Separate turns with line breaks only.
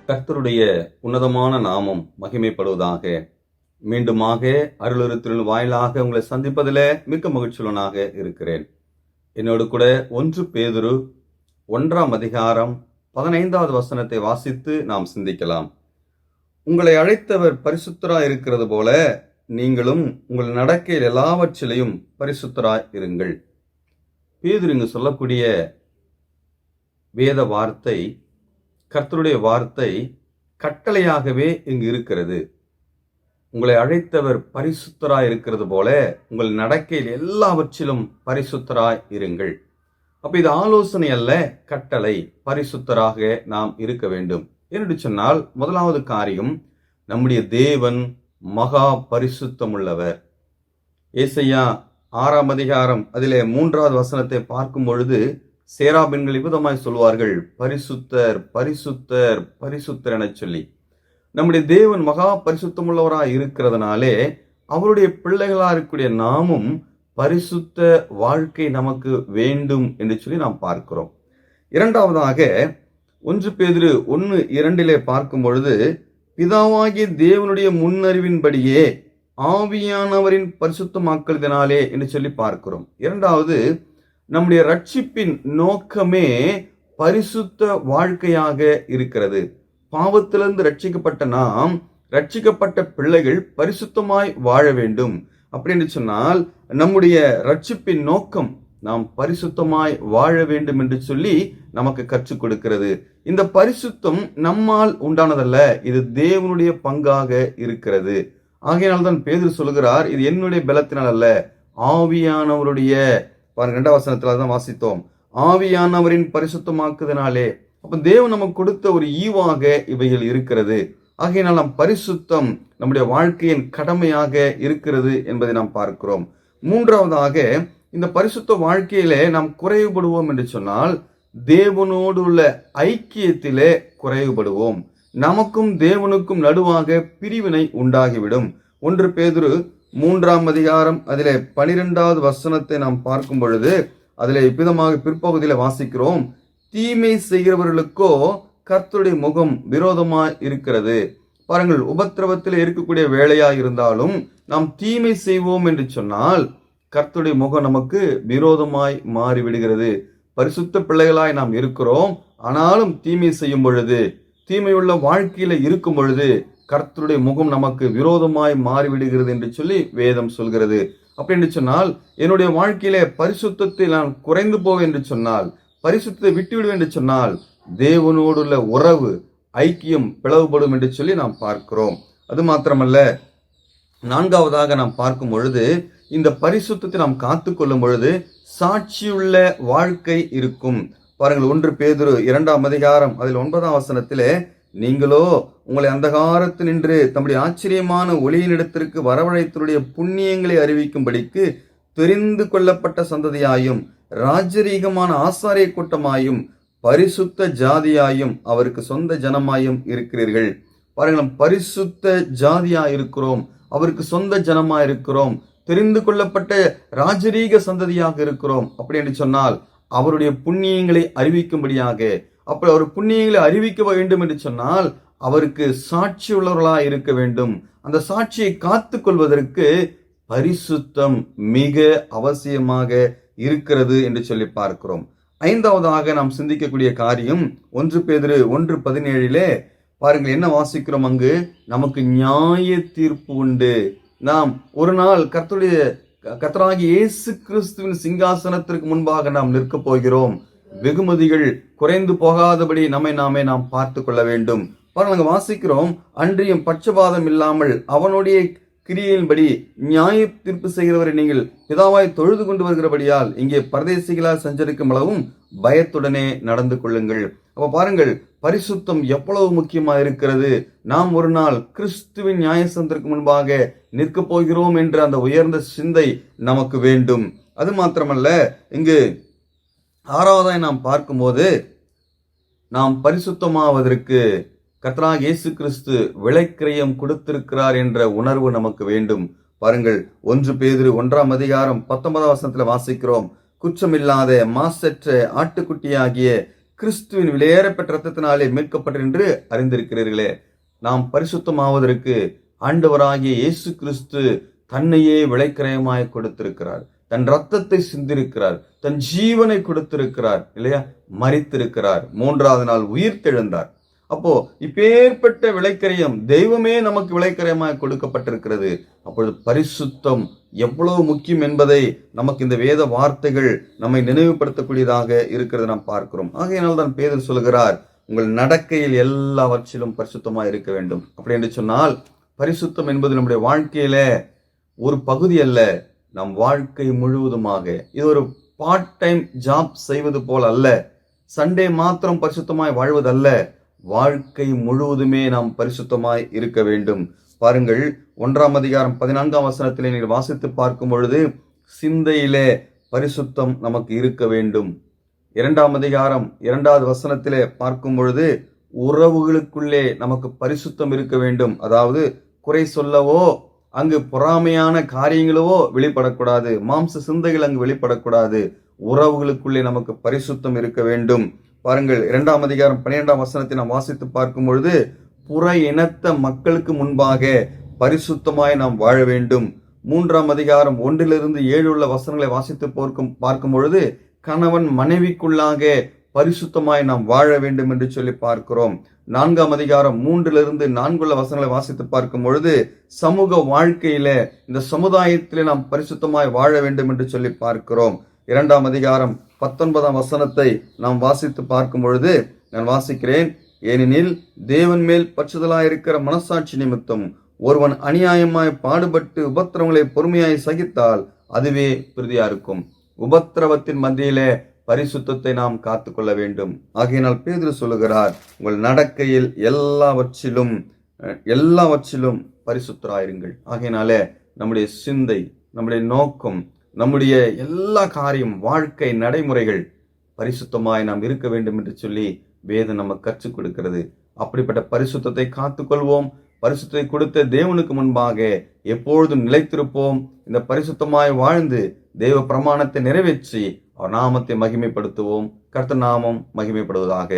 கர்த்தருடைய உன்னதமான நாமம் மகிமைப்படுவதாக. மீண்டுமாக அருளுருத்தின் வாயிலாக உங்களை சந்திப்பதில் மிக்க மகிழ்ச்சியுள்ளனாக இருக்கிறேன். என்னோடு கூட 1 பேதுரு 1ஆம் அதிகாரம் 15வது வசனத்தை வாசித்து நாம் சிந்திக்கலாம். உங்களை அழைத்தவர் பரிசுத்தராய் இருக்கிறது போல நீங்களும் உங்கள் நடக்கையில் எல்லாவற்றிலையும் பரிசுத்தராய் இருங்கள். பேதுரு இங்கு சொல்லக்கூடிய வேத வார்த்தை, கர்த்தருடைய வார்த்தை கட்டளையாகவே இங்கு இருக்கிறது. உங்களை அழைத்தவர் பரிசுத்தராய் இருக்கிறது போல உங்கள் நடக்கையில் எல்லாவற்றிலும் பரிசுத்தராய் இருங்கள். அப்ப இது ஆலோசனை அல்ல, கட்டளை. பரிசுத்தராக நாம் இருக்க வேண்டும் என்று சொன்னால், முதலாவது காரியம், நம்முடைய தேவன் மகா பரிசுத்தமுள்ளவர். ஏசாயா 6ஆம் அதிகாரம் அதிலே 3வது வசனத்தை பார்க்கும் பொழுது சேராபின்கள் இவ்விதமாய் சொல்வார்கள், பரிசுத்தர் பரிசுத்தர் பரிசுத்தர் என சொல்லி. நம்முடைய தேவன் மகா பரிசுத்தமுள்ளவராய் இருக்கிறதுனாலே அவருடைய பிள்ளைகளா இருக்கக்கூடிய நாமும் பரிசுத்த வாழ்க்கை நமக்கு வேண்டும் என்று சொல்லி நாம் பார்க்கிறோம். இரண்டாவதாக 1 பேதுரு 1:2 பார்க்கும் பொழுது, பிதாவாகிய தேவனுடைய முன்னறிவின்படியே ஆவியானவரின் பரிசுத்தமாக்குதலினாலே என்று சொல்லி பார்க்கிறோம். இரண்டாவது, நம்முடைய ரட்சிப்பின் நோக்கமே பரிசுத்த வாழ்க்கையாக இருக்கிறது. பாவத்திலிருந்து ரட்சிக்கப்பட்ட நாம், ரட்சிக்கப்பட்ட பிள்ளைகள் பரிசுத்தமாய் வாழ வேண்டும். அப்படின்னு சொன்னால் நம்முடைய ரட்சிப்பின் நோக்கம் நாம் பரிசுத்தமாய் வாழ வேண்டும் என்று சொல்லி நமக்கு கற்றுக் கொடுக்கிறது. இந்த பரிசுத்தம் நம்மால் உண்டானதல்ல, இது தேவனுடைய பங்காக இருக்கிறது. ஆகையினால்தான் பேதுரு சொல்கிறார், இது என்னுடைய பலத்தினால் அல்ல, ஆவியானவருடைய, பாருங்க 2வது வசனத்துல தான் வாசித்தோம், ஆவியானவரின் பரிசுத்தமாக்குதனாலே. அப்ப தேவன் நமக்கு கொடுத்த ஒரு ஈவாக இவைகள் இருக்கிறது. ஆகையினால் நாம் பரிசுத்தம் நம்முடைய வாழ்க்கையின் கடமையாக இருக்கிறது என்பதை நாம் பார்க்கிறோம். மூன்றாவதாக, இந்த பரிசுத்த வாழ்க்கையிலே நாம் குறைவுபடுவோம் என்று சொன்னால் தேவனோடு உள்ள ஐக்கியத்திலே குறைவுபடுவோம். நமக்கும் தேவனுக்கும் நடுவாக பிரிவினை உண்டாகிவிடும். 1 பேதுரு 3ஆம் அதிகாரம் அதிலே 12வது வசனத்தை நாம் பார்க்கும் பொழுது அதிலே இவ்விதமாக பிற்பகுதியில வாசிக்கிறோம், தீமை செய்கிறவர்களுக்கோ கர்த்தருடைய முகம் விரோதமாய் இருக்கிறது. பாருங்கள், உபத்திரவத்தில் இருக்கக்கூடிய வேலையா இருந்தாலும் நாம் தீமை செய்வோம் என்று சொன்னால் கர்த்தருடைய முகம் நமக்கு விரோதமாய் மாறிவிடுகிறது. பரிசுத்த பிள்ளைகளாய் நாம் இருக்கிறோம், ஆனாலும் தீமை செய்யும் பொழுது, தீமையுள்ள வாழ்க்கையில இருக்கும் பொழுது கர்த்தருடைய முகம் நமக்கு விரோதமாய் மாறிவிடுகிறது என்று சொல்லி வேதம் சொல்கிறது. அப்படி என்று சொன்னால், என்னுடைய வாழ்க்கையிலே பரிசுத்தத்தை நான் குறைந்து போவேன் என்று சொன்னால், பரிசுத்தத்தை விட்டுவிடுவேன் என்று சொன்னால் தேவனோடு உள்ள உறவு, ஐக்கியம் பிளவுபடும் என்று சொல்லி நாம் பார்க்கிறோம். அது மாத்திரமல்ல, 4வதாக நாம் பார்க்கும் பொழுது, இந்த பரிசுத்தத்தை நாம் காத்துக்கொள்ளும் பொழுது சாட்சியுள்ள வாழ்க்கை இருக்கும். பாருங்கள், 1 பேதுரு 2ஆம் அதிகாரம் அதில் 9ஆம் வசனத்திலே, நீங்களோ உங்களை அந்தகாரத்தில் நின்று தம்முடைய ஆச்சரியமான ஒளியினிடத்திற்கு வரவழைத்தருடைய புண்ணியங்களை அறிவிக்கும்படிக்கு தெரிந்து கொள்ளப்பட்ட சந்ததியாயும் ராஜரீகமான ஆசாரிய கூட்டமாயும் பரிசுத்த ஜாதியாயும் அவருக்கு சொந்த ஜனமாயும் இருக்கிறீர்கள். பாருங்கள், பரிசுத்த ஜாதியா இருக்கிறோம், அவருக்கு சொந்த ஜனமா இருக்கிறோம், தெரிந்து கொள்ளப்பட்ட ராஜரீக சந்ததியாக இருக்கிறோம். அப்படி என்று சொன்னால் அவருடைய புண்ணியங்களை அறிவிக்கும்படியாக, அப்படி அவர் புண்ணியங்களை அறிவிக்க வேண்டும் என்று சொன்னால் அவருக்கு சாட்சி உள்ளவர்களாக இருக்க வேண்டும். அந்த சாட்சியை காத்து கொள்வதற்கு பரிசுத்தம் மிக அவசியமாக இருக்கிறது என்று சொல்லி பார்க்கிறோம். 5வதாக நாம் சிந்திக்கக்கூடிய காரியம் 1 பேதுரு 1:17 பாருங்கள் என்ன வாசிக்கிறோம். அங்கு நமக்கு நியாய தீர்ப்பு உண்டு. நாம் ஒரு நாள் கர்த்தராகிய இயேசு கிறிஸ்துவின் சிங்காசனத்திற்கு முன்பாக நாம் நிற்க போகிறோம். வெகுமதிகள் குறைந்து போகாதபடி நாமே நாம் பார்த்து கொள்ள வேண்டும். பாருங்க, வாசிக்கிறோம், அன்றியும் பட்சபாதம் இல்லாமல் அவனுடைய கிரியையின்படி நியாய தீர்ப்பு செய்கிறவரை நீங்கள் பிதாவாய் தொழுது கொண்டு வருகிறபடியால் இங்கே பரதேசிகளால் சஞ்சரிக்கும் அளவும் பயத்துடனே நடந்து கொள்ளுங்கள். அப்ப பாருங்கள், பரிசுத்தம் எவ்வளவு முக்கியமாக இருக்கிறது. நாம் ஒரு நாள் கிறிஸ்துவின் நியாயசனத்திற்கு முன்பாக நிற்க போகிறோம் என்ற அந்த உயர்ந்த சிந்தை நமக்கு வேண்டும். அது மாத்திரமல்ல, இங்கு 6வதாய் நாம் பார்க்கும்போது, நாம் பரிசுத்தமாவதற்கு கர்த்தராகிய இயேசு கிறிஸ்து விலைக்கிரயம் கொடுத்திருக்கிறார் என்ற உணர்வு நமக்கு வேண்டும். பாருங்கள், 1 பேதுரு 1ஆம் அதிகாரம் 19ஆம் வசனத்தில் வாசிக்கிறோம், குற்றமில்லாத மாசற்ற ஆட்டுக்குட்டியாகிய கிறிஸ்துவின் விலையேறப்பெற்ற இரத்தத்தினாலே மீட்கப்பட்ட என்று அறிந்திருக்கிறீர்களே. நாம் பரிசுத்தமாவதற்கு ஆண்டவராகிய இயேசு கிறிஸ்து தன்னையே விலைக்கிரயமாய் கொடுத்திருக்கிறார். தன் ரத்தத்தை சிந்திருக்கிறார். தன் ஜீவனை கொடுத்திருக்கிறார் இல்லையா? மரித்திருக்கிறார். 3வது நாள் உயிர்த்தெழுந்தார். அப்போ இப்பேற்பட்ட விலைக்கரியம் தெய்வமே நமக்கு விலைக்கரியமாய் கொடுக்கப்பட்டிருக்கிறது. அப்பொழுது பரிசுத்தம் எவ்வளவு முக்கியம் என்பதை நமக்கு இந்த வேத வார்த்தைகள் நம்மை நினைவுபடுத்தக்கூடியதாக இருக்கிறது நாம் பார்க்கிறோம். ஆகையினால் தான் பேதுரு சொல்கிறார், உங்கள் நடக்கையில் எல்லாவற்றிலும் பரிசுத்தமாய் இருக்க வேண்டும். அப்படி என்று சொன்னால் பரிசுத்தம் என்பது நம்முடைய வாழ்க்கையில ஒரு பகுதி அல்ல, நம் வாழ்க்கை முழுவதுமாக. இது ஒரு பார்ட் டைம் ஜாப் செய்வது போல் அல்ல, சண்டே மாத்திரம் பரிசுத்தமாய் வாழ்வதல்ல, வாழ்க்கை முழுவதுமே நாம் பரிசுத்தமாய் இருக்க வேண்டும். பாருங்கள், 1ஆம் அதிகாரம் 14ஆம் வசனத்திலே நீங்கள் வாசித்து பார்க்கும் பொழுது சிந்தையிலே பரிசுத்தம் நமக்கு இருக்க வேண்டும். 2ஆம் அதிகாரம் 2வது வசனத்திலே பார்க்கும் பொழுது உறவுகளுக்குள்ளே நமக்கு பரிசுத்தம் இருக்க வேண்டும். அதாவது குறை சொல்லவோ அங்கு பொறாமையான காரியங்களோ வெளிப்படக்கூடாது, மாம்ச சிந்தைகள் அங்கு வெளிப்படக்கூடாது. உறவுகளுக்குள்ளே நமக்கு பரிசுத்தம் இருக்க வேண்டும். பாருங்கள், 2ஆம் அதிகாரம் 12ஆம் வசனத்தை நாம் வாசித்து பார்க்கும் பொழுது புற இனத்த மக்களுக்கு முன்பாக பரிசுத்தமாய் நாம் வாழ வேண்டும். 3ஆம் அதிகாரம் 1லிருந்து 7 உள்ள வசனங்களை வாசித்து பார்க்கும் பொழுது கணவன் மனைவிக்குள்ளாக பரிசுத்தமாய் நாம் வாழ வேண்டும் என்று சொல்லி பார்க்கிறோம். 4ஆம் அதிகாரம் 3லிருந்து 4 உள்ள வசனங்களை வாசித்து பார்க்கும் பொழுது சமூக வாழ்க்கையில இந்த சமுதாயத்திலே நாம் பரிசுத்தமாய் வாழ வேண்டும் என்று சொல்லி பார்க்கிறோம். 2ஆம் அதிகாரம் 19ஆம் வசனத்தை நாம் வாசித்து பார்க்கும் பொழுது நான் வாசிக்கிறேன், ஏனெனில் தேவன் மேல் பற்றுதலாயிருக்கிற மனசாட்சி நிமித்தம் ஒருவன் அநியாயமாய் பாடுபட்டு உபத்திரவங்களை பொறுமையாய் சகித்தால் அதுவே பிரதியா இருக்கும். உபத்திரவத்தின் மத்தியிலே பரிசுத்தத்தை நாம் காத்துக்கொள்ள வேண்டும். ஆகையினால் பேதுரு சொல்லுகிறார், உங்கள் நடக்கையில் எல்லாவற்றிலும் பரிசுத்தராயிருங்கள். ஆகையினாலே நம்முடைய சிந்தை, நம்முடைய நோக்கம், நம்முடைய எல்லா காரியம், வாழ்க்கை நடைமுறைகள் பரிசுத்தமாய் நாம் இருக்க வேண்டும் என்று சொல்லி வேதம் நமக்கு கற்றுக் கொடுக்கிறது. அப்படிப்பட்ட பரிசுத்தத்தை காத்துக்கொள்வோம். பரிசுத்தத்தை கொடுத்த தேவனுக்கு முன்பாக எப்பொழுதும் நிலைத்திருப்போம். இந்த பரிசுத்தமாய் வாழ்ந்து தேவ பிரமாணத்தை நிறைவேற்றி அவர் நாமத்தை மகிமைப்படுத்துவோம். கர்த்தர் நாமம் மகிமைப்படுவதாக.